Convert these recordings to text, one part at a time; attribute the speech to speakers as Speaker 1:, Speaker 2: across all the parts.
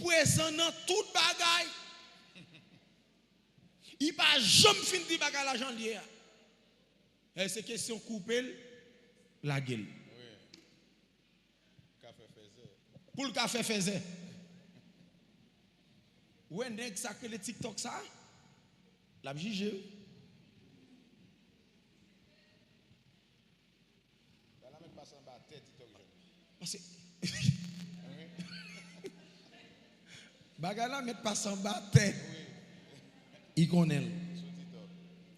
Speaker 1: présent dans toute bagaille. Il pas jamais fini de bagaille l'argent lié. Et c'est question couper la gueule.
Speaker 2: Oui. Café faisait.
Speaker 1: Pour le café faisait. Ouais, nèg ça que le TikTok ça, la jugé.
Speaker 2: La mettre pas en bas tête TikTok jeune.
Speaker 1: Parce que bagala mettre pas en bas tête. Il connaît.
Speaker 2: Sur TikTok.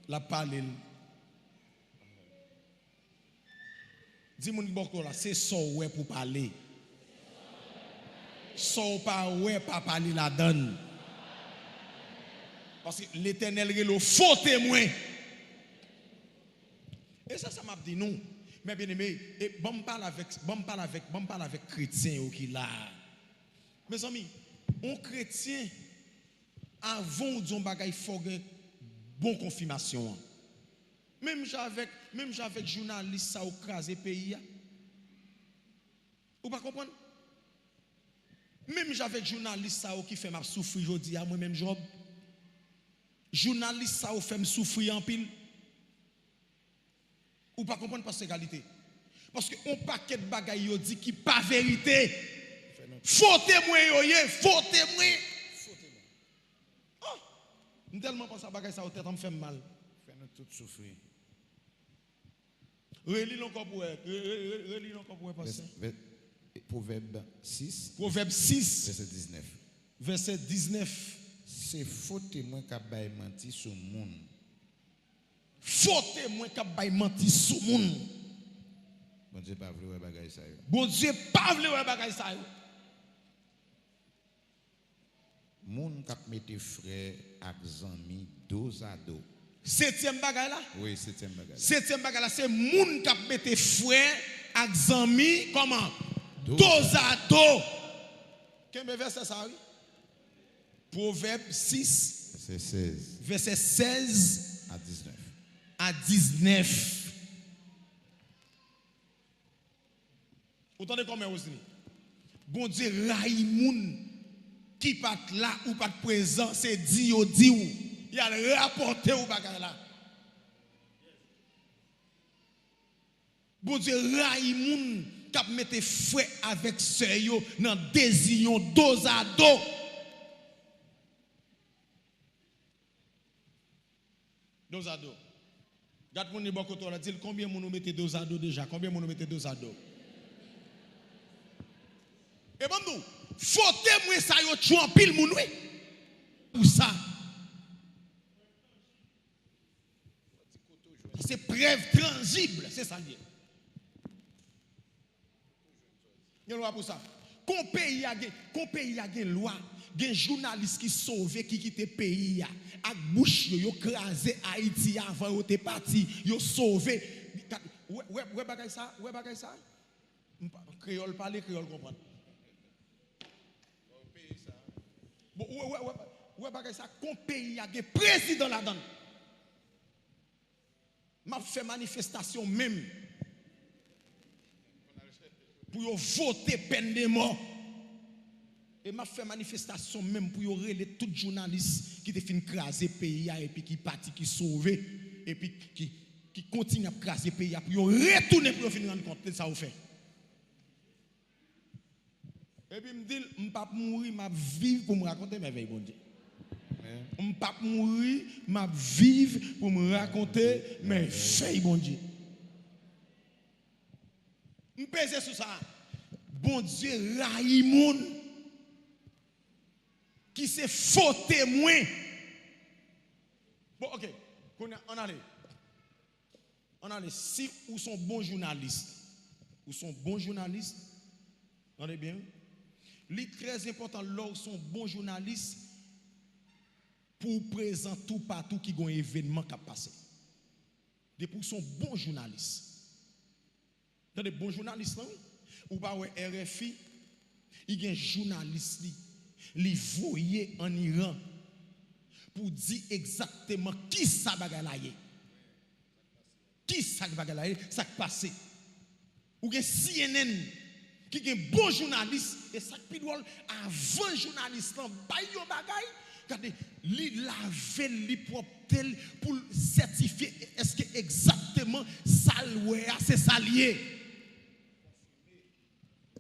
Speaker 1: La parler. Dis-moi beaucoup là, c'est ça ouais pour parler. Ça pas ouais pas parler la donne. Parce que l'Éternel est le faux témoin. Et ça m'a dit non. Mais bien aimé, bon parle avec chrétien qui là. Mes amis, un chrétien avant de dire bagay faut une bonne confirmation. Même j'avec journaliste ça au crasé pays. Ou pas comprendre? Même j'avec journaliste ça qui fait m'a souffrir aujourd'hui à moi même job. Journaliste ça fait me souffrir en pile. Ou pas comprendre parce que égalité. Parce que on paquet de bagaille yo dit qui pas vérité. Faux témoin yo faux témoin. Oh, tellement pense à bagaille ça au tête on me fait mal.
Speaker 2: Fait nous tout souffrir.
Speaker 1: Relis encore pour passer.
Speaker 2: Proverbe 6.
Speaker 1: Proverbe 6
Speaker 2: Verset 19.
Speaker 1: verset 19.
Speaker 2: C'est faux témoin qui a menti sur le monde.
Speaker 1: Faux témoin qui a menti sur le monde.
Speaker 2: Bon Dieu pas voulu bagaille ça.
Speaker 1: Bon Dieu pas voulu bagaille ça.
Speaker 2: Moun qui mette frère avec amis dos à dos.
Speaker 1: Septième bagaille là?
Speaker 2: Oui, septième bagaille.
Speaker 1: Septième bagaille là, c'est moun qui mette frère avec amis comment? Dos à dos. Quel verset ça oui? Proverbe 6
Speaker 2: Verset 16
Speaker 1: verset 16
Speaker 2: à 19.
Speaker 1: À 19. Vous entendez comment aussi? Bon Dieu, Raïmoun qui pas là ou pas présent, c'est dit ou. Il a rapporté au bagage là. Bon Dieu, Raïmoun qui a mis fouet avec sœur dans désir dos à dos. Dos à dos. Garde mon niveau côté là, dit combien mon nous mettez dos à dos déjà, combien mon nous mettez dos à dos. Et bon nous, faut témoin ça yo tu en pile moun oui. Pour ça. C'est preuve tangible, c'est ça lié. Il y a loi pour ça. Qu'on pays a une loi, des journalistes qui sauvent qui quittent le pays avec bouche yo crasé Haïti avant yo te parti, yo sauvé. Ouais bagay ça, créole parler, créole comprendre. Bon ouais bagay ça, qu'on pays a un président là-dedans. M'a fait manifestation même pour voter peine de mort. Et m'a fait manifestation même pour relayer tout journaliste qui te fin craser pays et puis qui parti qui sauvé et puis qui continue à craser pays pour retourner pour finir rendre compte de ça au fait. Et puis me dit m'pas mourir, m'a vivre pour me raconter mes veilles bon Dieu. M'pas mourir, m'a vivre pour me raconter mes veilles bon Dieu. M'pèse sur ça. Bon Dieu Raïmoun qui c'est faux témoin. Bon, ok, on allait. Si vous sont bons journalistes, entendez bien? Il est très important, là, où sont bons journalistes pour présenter tout partout qui a un événement qui a passé. Depuis sont bons journalistes. Attendez, bons journalistes, non? Ou pas, RFI, il y a un journaliste li voyait en Iran pour dire exactement qui ça bagalaye. Qui ça bagalaye, ça passé. Ou bien CNN qui est un bon journaliste, et ça qui doit avant journaliste, bail yo bagay, regardez, li laver li propre tel pour certifier est-ce que exactement ça c'est ça lié.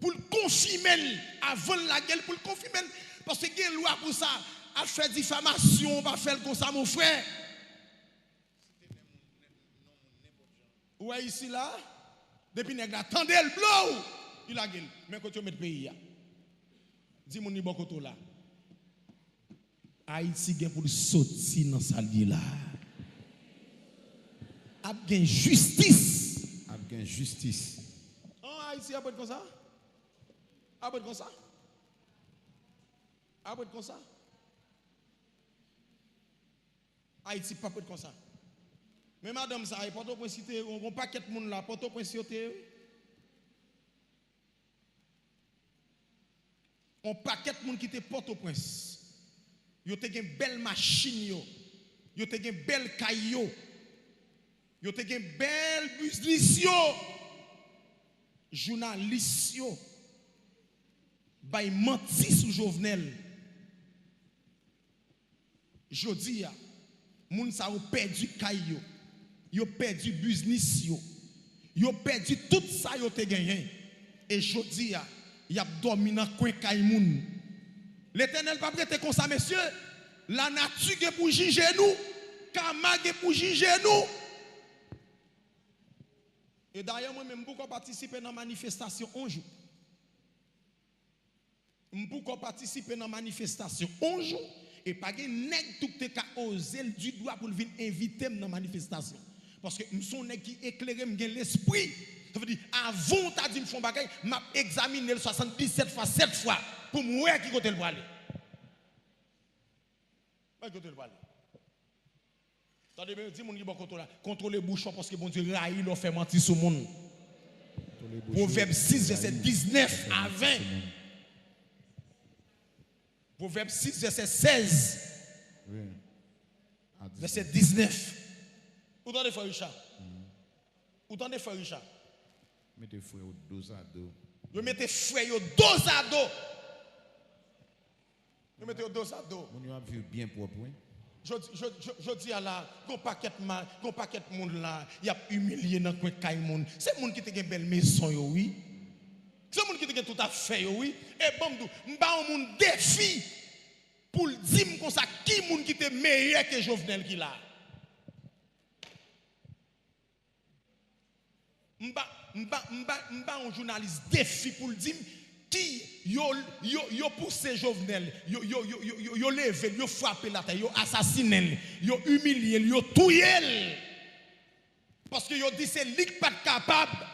Speaker 1: Pour le confirmer avant la guerre, pour le confirmer, parce que il y a une loi pour ça, à faire diffamation, on va faire comme ça mon frère. Ouais ici là, depuis nèg la tendez le blow. Il a gueule, mais quand tu mets le pays là. Dis mon ni bon côté là. Haïti gen pour sortir dans sa lié là. A gen justice.
Speaker 2: A gen justice.
Speaker 1: En Haïti a pas comme ça. A pas comme ça. A pas comme ça. Haïti pas comme ça. Mais madame ça, il porte au point cité, on paquet de monde là, porte au point cité. On paquet de monde qui te porte au prince. Yo te gen belle machine yo te gen belle caillou. Yo te gen belle business yo. Journaliste yo. Bay menti sous Jovenel. Jodi ya, moun sa ou perdu caillou. Yo perdu business yo. Yo perdu tout ça yo te gagné. Et jodi ya, y a dormi dans coin Kaimoun. L'Éternel pas prêter comme ça messieurs. La nature est pour juger nous, Kama est pour juger nous. Et d'ailleurs moi même pourquoi participer dans la manifestation un jour. Pourquoi participer dans la manifestation un jour et pas gen nèg tout te ka oser du doigt pour venir inviter dans la manifestation parce que nous sommes nèg qui éclairé me gen l'esprit. Ça veut dire, avant tu as dit me font bagay, m'a examiné le 77 fois 7 fois pour moi qui côté le aller. Pas côté le aller. Attendez bien, dis mon qui bon contrôler bouchon parce que bon Dieu raï leur fait mentir sur monde. Proverbe 6 verset 19 à 20. Proverbe 6 verset 16.
Speaker 2: Oui.
Speaker 1: Verset 19. Où t'en es frère Richard? Où t'en es frère Richard?
Speaker 2: Mettez frère au dos à dos.
Speaker 1: Vous mettez frère au dos à dos. Vous mettez au dos à dos.
Speaker 2: On a vu bien propre.
Speaker 1: Je dis à la, gon paquet de monde là, il a humilié dans coin Kaimoun. C'est monde qui te gen belle maison yo oui. C'est monde qui te gen tout à fait yo oui. Et bon m'ba un monde défi pour dire comme ça qui monde qui te meilleur que Jovenel qui là. M'ba un journaliste défi pour dire qui yo poussé Jovenel, yo levé, yo frappé la terre, yo assassiné, yo humilié, yo tué. Parce que yo dit c'est lui qui pas capable.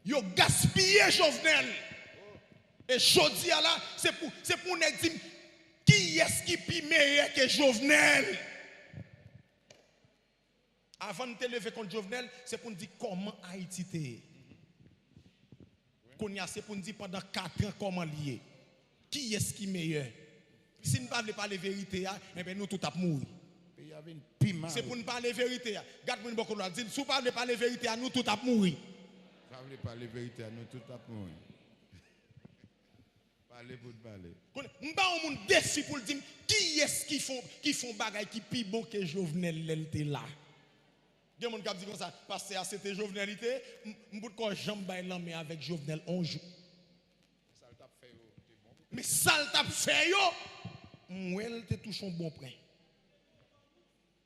Speaker 1: Yo gaspillé Jovenel. Et jodi a là, c'est pour nous dire qui est-ce qui est meilleur que Jovenel. Avant de te lever contre Jovenel, c'est pour nous dire comment Haïti était. C'est pour nous dire pendant 4 ans comment lié. Qui est-ce qui est meilleur? Si nous ne parlons pas la vérité, nous tout avons mouru. C'est pour nous parler la vérité. Regarde-moi beaucoup là. Si nous ne parlons pas la vérité, nous tout avons mouru.
Speaker 2: Parlez pas la vérité, nous tout avons mouru. Parlez pour parler.
Speaker 1: Nous avons un défi pour dire qui est-ce qui font bagaille qui plus bon que Jovenel l'était là. Il y a des gens qui disent comme ça, parce que c'était Jovenelité, je ne peux pas jamais l'emmener avec Jovenel un jour. Mais ça t'a fait, il te touche un bon prêt.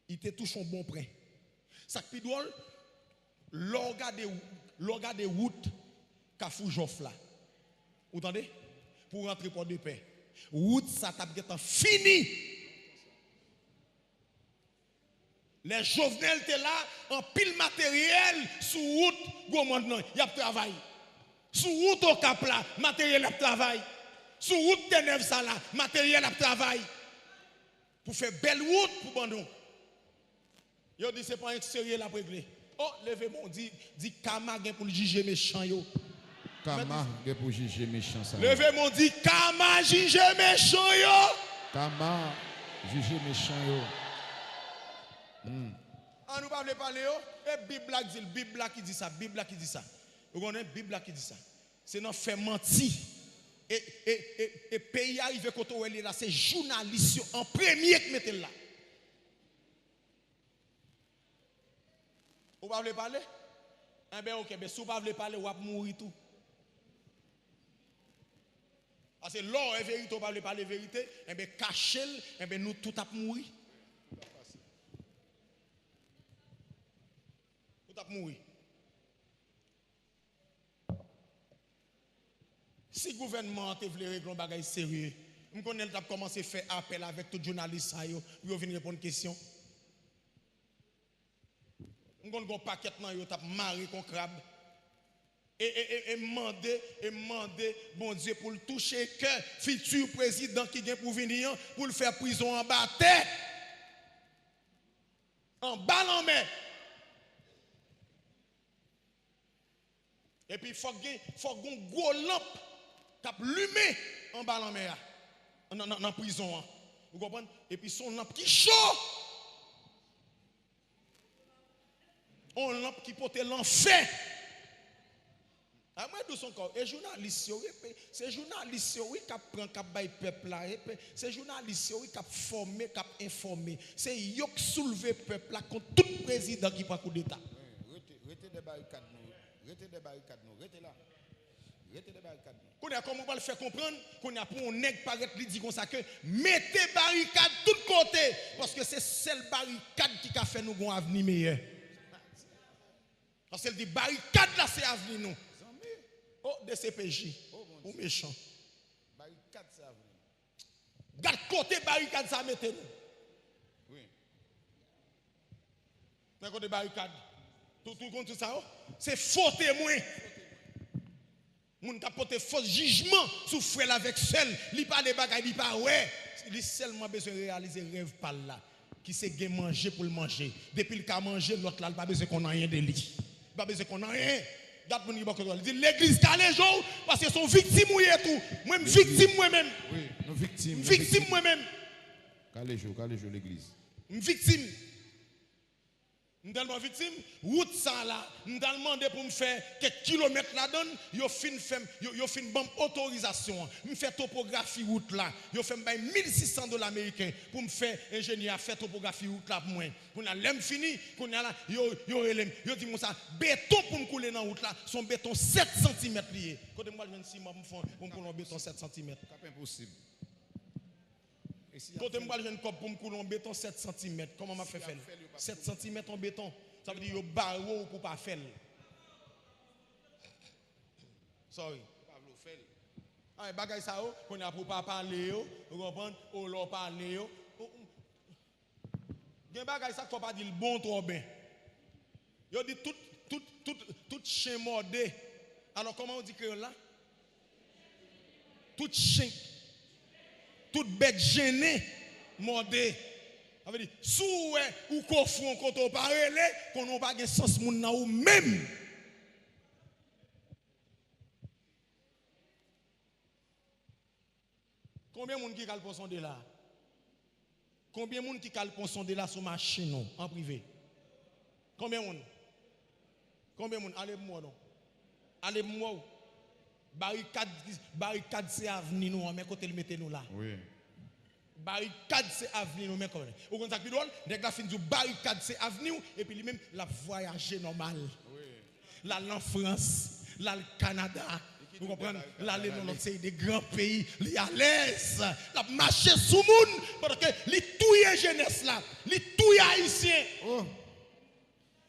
Speaker 1: Il te touche un bon prêt. Ça qui est drôle, l'organe de route qu'a fou Joff là. Vous entendez? Pour rentrer pour de paix. Route, ça t'a fini. Les Jovenel étaient là, en pile matériel, sous route, il y a travail. Sous route au Cap là, matériel à travail. Sous route Ténèvres ça là, matériel à travail. Pour faire belle route pour Bandon. Yo dit c'est pas un sérieux la régler. Oh, levez mon dit Kama pour juger méchant yo.
Speaker 2: Kama pour juger méchant ça.
Speaker 1: Levez mon dit Kama juger méchant yo.
Speaker 2: Kama juger méchant yo.
Speaker 1: On nous parle parler et Bible qui dit ça, Bible qui dit ça. Vous connaissez Bible qui dit ça. c'est dans fait menti. Et pays arrivé quand on est là, c'est journaliste en premier qui mettent là. Vous ne pouvez pas parler? Eh bien, ok, mais si vous ne pouvez pas parler, vous allez mourir tout. Parce que l'or est vérité, vous ne pouvez pas parler vérité, eh bien, cachez-le, eh bien, nous tout allons mourir. Tout allons mourir. Si le gouvernement te veut régler un bagage sérieux, je connais le commencé à faire appel avec tout journaliste pour venir répondre aux questions. Je connais un paquet de gens qui marré comme crabe. Et demander, bon Dieu, pour le toucher que futur président qui vient pour venir, pour le faire prison en bas tête. En bas en main. Et puis il faut qu'on gros lampe qui allumé en bas en mer, dans la prison. Vous comprenez? Et puis son lampe qui chaud. On lampe qui porte l'enfer. Moi, tout son corps. Et journaliste, c'est journaliste qui prend le peuple là. C'est journaliste qui a formé, qui a informé. C'est eux qui soulève le peuple là contre tout président qui prend coup d'État.
Speaker 2: Restez des barricades, restez des barricades, restez là.
Speaker 1: Comment on va le faire comprendre qu'on a pour un nègre paraître lui dit comme ça que mettez barricade de tous côtés parce que c'est celle barricade qui a fait nous un avenir meilleur. Parce qu'elle dit barricade là c'est avenir nous. Oh DCPJ, ou méchant.
Speaker 2: Barricade c'est avenir.
Speaker 1: Garde côté barricade ça mettez nous.
Speaker 2: Oui.
Speaker 1: Dans côté barricade. Tout contre ça c'est faux témoin. Moun t'a porté faux jugement sous frère avec seul, li pas de bagaille, li pas ouais, il seulement besoin de réaliser rêve par là qui c'est gain manger pour le manger. Depuis le cas manger l'autre là, il pas besoin qu'on a rien de lui. Pas besoin qu'on a rien. Garde mon niveau il dit l'église calé jour parce que sont victimes ou tout. Moi-même victime moi-même.
Speaker 2: Oui, nous victimes.
Speaker 1: Victime moi-même.
Speaker 2: Calé jour l'église.
Speaker 1: Victime. Nous sommes victimes, route ça là, nous avons demandé pour me faire quelques kilomètres là-dedans, yo fin bonne autorisation. Me faire topographie route là, yo fait $1,600 américains pour me faire ingénieur faire topographie route là pour moi. Pour na l'aime fini, qu'on a là yo dit moi ça béton pour me couler dans route là, son béton 7 cm lié. Côté moi 26 mois pour me couler béton 7 cm.
Speaker 2: C'est impossible.
Speaker 1: Quand je me jeune cop pour me couler en béton 7 cm, comment m'a fait faire 7 cm en béton, ça veut dire yo barreau pour pas faire. Sorry. Ah bagay ça on a pour pas parler vous comprenez, on leur parler yo. Gen bagay ça faut pas dire bon trop bien. Yo dit tout chien mordé. Alors comment on dit que là? Tout chien toute bête gênée, mordée. Ça veut dire, sous ou qu'on fout, qu'on t'en parle, qu'on n'a pas de sens moun nan ou même. Combien de monde qui calpon son de là? Combien de monde qui calpon son de là sur machine en privé? Combien de monde? Combien de monde? Allez-moi non. Allez-moi. Barricade c'est avenir nous, mais côté le mettez nous là.
Speaker 2: Oui.
Speaker 1: Barricade c'est avenir nous, mais comme ça. Au contraire, puis drôle, dès que la fin du barricade c'est avenir et puis lui-même la voyager normal.
Speaker 2: Oui.
Speaker 1: Là en France, là le Canada. Vous comprenez? Là les dans l'autre des grands pays, il à l'aise. La marcher sous monde parce que les touye jeunesse là, les touye haïtien.
Speaker 2: Oh.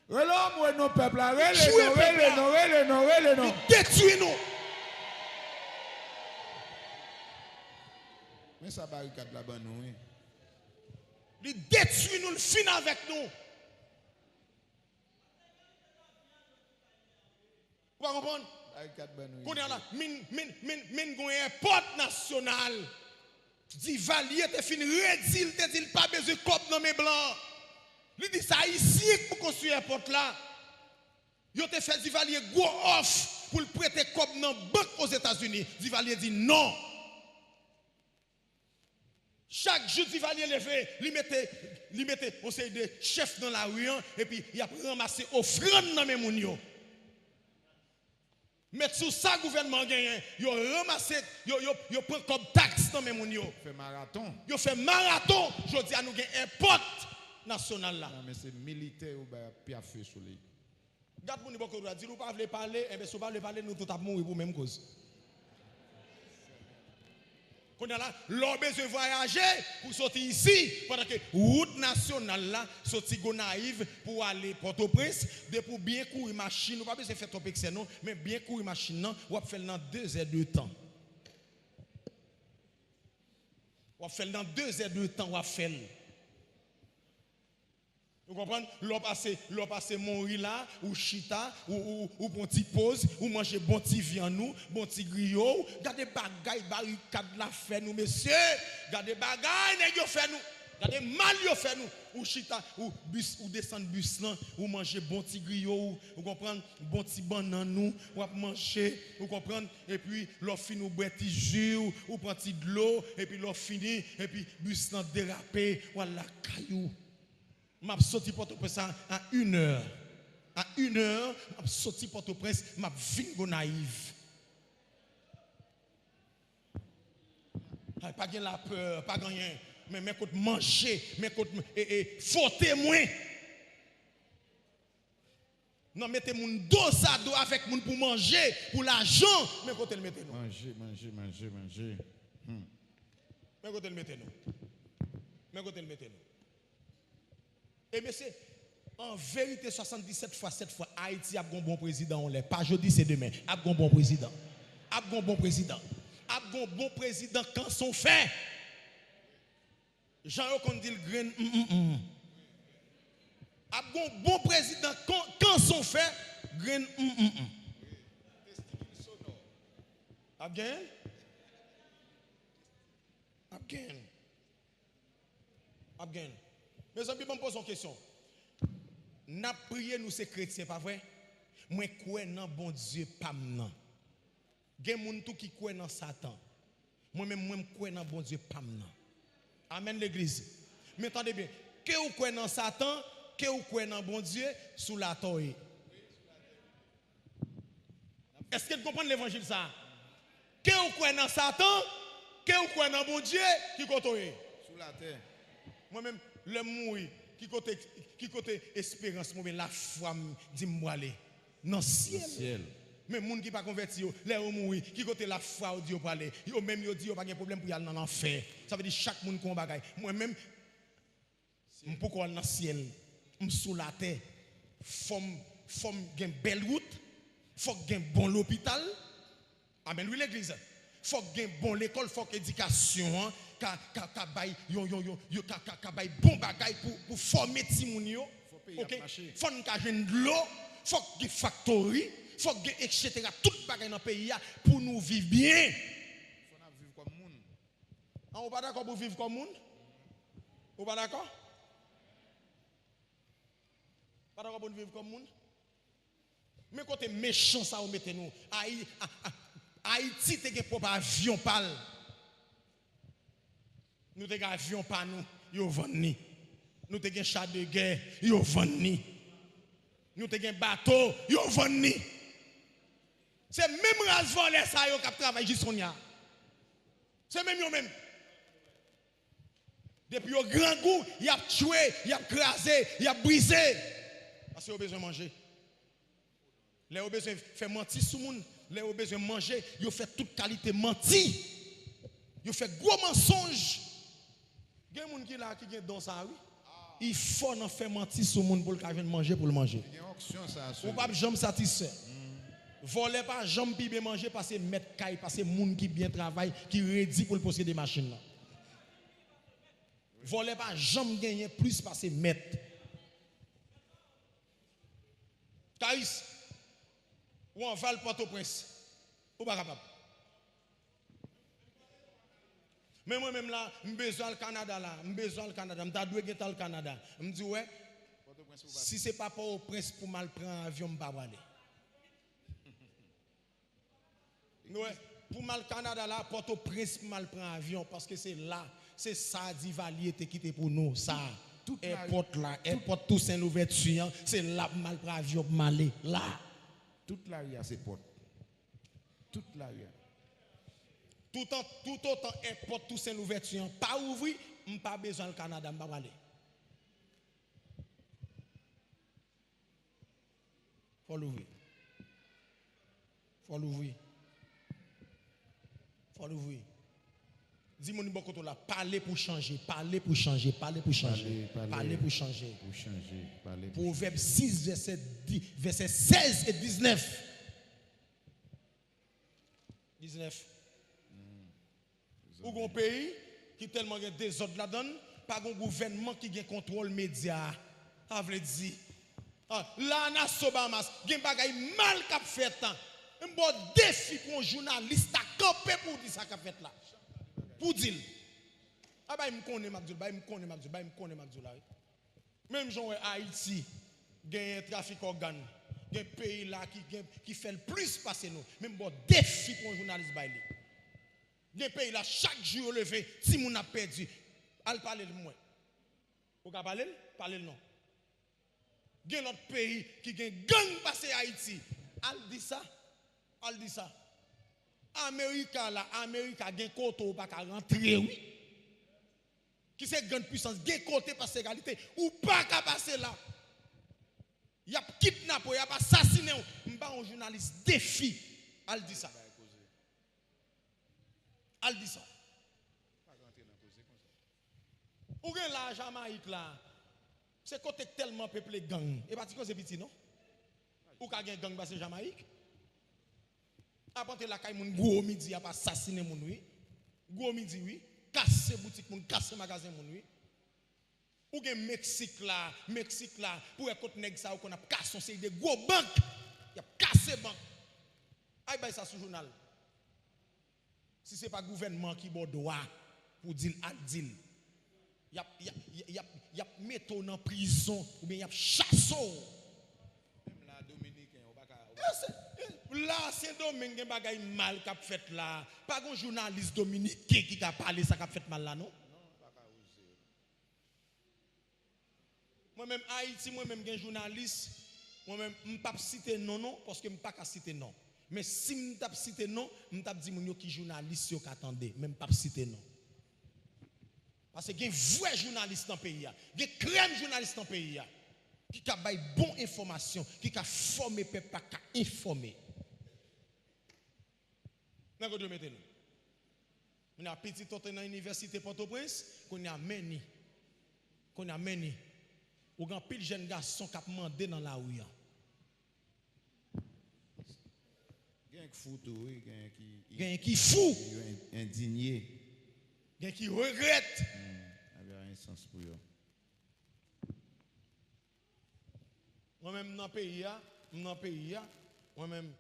Speaker 2: Relons moi nos peuples là, relais non.
Speaker 1: Détruis nous.
Speaker 2: Mais ça barricade là-bas, nous, oui.
Speaker 1: Il détruit nous, il finit avec nous. Vous comprenez?
Speaker 2: Barricade là, nous.
Speaker 1: Qu'on est là, un porte national. Dit Valier, te fin redil, te dit pas besoin de cop dans mes blancs. Il dit ça ici pour construire un porte là. Il te fait Divalier go off pour le prêter cop dans banque aux États-Unis. Divalier dit non. Chaque jour, Divalier levé, il mettait on sait de chef dans la rue et puis il a ramassé offrande dans mes mounio. Mettre sous ça gouvernement gagne, yo ramassé, yo prend comme taxe dans même moun yo.
Speaker 2: Fait marathon.
Speaker 1: Yo fait marathon, jodi a nous gagne import national là.
Speaker 2: Non mais c'est militaire ou ben piafé sur lui.
Speaker 1: Garde moun beaucoup doit dire ou pas veut parler, et ben si vous pas veut parler nous tout t'a mourir pour même cause. Qu'on a là, l'on besoin voyager pour sortir ici pendant que route nationale là sorti Gonaïve pour aller Port-au-Prince, de pour bien courir machine, ou pas besoin faire trop excès non, mais bien courir machine non, ou faire dans 2 heures de temps. Ou faire dans 2 heures de temps ou faire. Vous comprenez? L'on passe mourir là, ou chita, ou bon petit pause, ou manger bon petit viande nous, bon petit griot, gardez bagaille, barricade la fait nous, messieurs, gardez bagaille, nèg yo fait nous, gardez mal yo fait nous, ou chita, ou bus, ou descendre bus là, ou manger bon petit griot, vous comprenez? Bon petit banane nous, ou manger, vous comprenez? Et puis, l'on finit ou boire petit jus, ou prend petit de l'eau, et puis l'on finit, et puis bus là dérapé, voilà caillou. M'a sorti Port-au-Prince à 1 heure. À 1 heure, m'a sorti Port-au-Prince, m'a vinn naïve. Pas la peur, pas rien. Mais quand manger, mais quand faut témoin. Non, mettez mon dos à dos avec mon pour manger, pour l'argent, mais quand elle mettez nous.
Speaker 2: Manger.
Speaker 1: Mais quand elle mettez nous. Mais quand elle mettez nous. Et monsieur, en vérité, 77 fois, 7 fois, Haïti a un bon président. On l'est. Pas jeudi, c'est demain. A un bon président. A un bon président. A un bon président quand son fait. Jean-Yves dit le grain. A un bon président quand son fait. Grain. A bien? A bien. A bien. Mes amis, je me pose une question. N'a prié nous ces chrétiens, pas vrai? Moi crois dans bon Dieu pas nan. Gen moun tout qui croit dans Satan. Moi-même crois dans bon Dieu pas nan. Amen l'église. Mais attendez bien, que vous croyez dans Satan, que vous croyez dans bon Dieu sous la toile. Est-ce que vous comprenez l'évangile ça? Que vous croyez dans Satan, que vous croyez dans bon Dieu qui côté
Speaker 2: Sous la terre.
Speaker 1: Moi-même le mourir qui côté espérance moi la foi dit moi aller dans le ciel. Mais moun qui pas converti yo les mourir qui côté la foi dit pour aller yo même yo dit yo pas de problème pour y aller dans l'enfer. Ça veut dire chaque monde qu'on bagaille. Moi même pourquoi dans le ciel sous la terre faut gen belle route, faut gen bon l'hôpital. Amen oui l'église. Faut gen bon l'école, faut éducation ka bay bon bagay pour former ti moun yo. OK, faut ka jwenn de l'eau, faut gen factory, faut gen etc. tout bagay dans pays pour nous vivre bien.
Speaker 2: Faut vivre comme moun.
Speaker 1: On pas d'accord pour vivre comme moun? On pas d'accord? Pas d'accord pour vivre comme moun? Mais côté méchant ça, vous mettez nous. Haïti, te gen propre avion pal. Nous te gen avion pas nous, yo vendre. Nous te gen char de guerre, yo vendre. Nous te gen bateau, yo vendre. C'est même race volé ça yo qui travaille Jisonia. C'est même yo même. Depuis au grand goût, il a tué, il a crasé, il a brisé. Parce qu'il a besoin de manger. Les a besoin de faire mentir sur le monde. Les a besoin de manger. Il a fait toute qualité mentir. Il a fait gros mensonge. Il y a des gens qui là qui ont dans ça, oui. Il faut en faire mentir sur le monde pour le manger pour le manger.
Speaker 2: Il y a une option ça.
Speaker 1: Ou pas jamais satisfait. Voler pas jamais bien manger parce que mettre caille parce que monde qui bien travaille qui rédit pour posséder des machines là. Voler pas jamais gagner plus parce que mettre. Caïs ou en Val Port-au-Prince. Ou pas capable. Mais moi-même là, je besoin le Canada là, je besoin le Canada, je dois gagner le Canada. Je me dis ouais, si c'est pas Port-au-Prince pour mal prendre avion, je ne vais pas aller. Ouais, pour mal Canada là, Port-au-Prince pour mal prendre avion parce que c'est là, c'est ça d'Ivalier qui quitté pour nous, ça. Airport là, airport tout c'est l'ouverture, c'est là pour mal prendre avion pour aller là.
Speaker 2: Toute la rue a ses portes. toute la rue.
Speaker 1: Tout autant importe tout c'est l'ouverture, pas ouvrir, pas besoin le Canada, m'pa aller. Faut l'ouvrir. Faut l'ouvrir. Faut l'ouvrir. Dis-moi bon côté là, parler pour changer, parler pour changer, parler pour changer, parler pour changer.
Speaker 2: Pour changer, parler.
Speaker 1: Proverbe 6 verset 16 et 19. 19. Ou un pays qui tellement de désordre là-dedans, pas un gouvernement qui a contrôle média. Ça veut dire là na Sobamas, gen bagay mal qu'a fait tant. Un bon défi pour un journaliste à camper pour dire ça qu'a fait là. Pour dire ah bah il me connaît Mabdul, bah il me connaît Mabdul. Même gens Haïti, gen trafic organe, gen pays là qui fait le plus passer nous. Même bon défi pour un journaliste bail. Gen pays là chaque jour levé, si moun a perdu, al parler de moi. Ou ka parler le non. Gen l'autre pays qui gen gang passer Haïti, al dit ça. Américain là, Américain gen côté ou pas ka rentrer oui. Qui c'est grande puissance, gen côté passer égalité ou pas ka passer là. Y a kidnappé, y a assassiné, m'pa un journaliste défi, al dit ça. Al dit ça. Ou gen la Jamaïque là. C'est côté tellement peuplé gang. Et pas que c'est petit non? Ou ka gen gang passer Jamaïque? Apporter la caille moun gros midi a pas assassiner moun oui. Gros midi oui, casser boutique moun, casser magasin moun oui. Ou gen Mexique là, pour écouter nèg ça ou qu'on a cassé c'est des gros banques. Y a cassé banque. Aïe bay ça sur journal. Si c'est pas gouvernement qui bon droit pour dire à dire. Y a metto en prison ou bien y a chasso.
Speaker 2: Même la dominicain ou pas
Speaker 1: là c'est Domingue bagay mal qu'a fait là. Pas un journaliste dominicain qui a parlé ça qu'a fait mal là non. Moi-même Haïti, moi-même un journaliste, moi-même m'pas citer non parce que m'pas ka citer non. Mais si m'tap citer non, m'tap dit moun yo qui journaliste yo qu'attendait, même pas citer non. Parce que y a vrai journaliste dans le pays, y a crème journaliste dans le pays qui a bail bonne information, qui a formé peuple pas informé. N'a que mettez nous. On a petit dans l'université Port-au-Prince, qu'on a mené. Ou grand pile jeune garçon qui a demandé dans la rue.
Speaker 2: Gen qui fou tout, oui,
Speaker 1: Gen qui fou,
Speaker 2: indigné.
Speaker 1: gen qui regrette.
Speaker 2: Avait un sens pour eux.
Speaker 1: Moi-même dans le pays, moi-même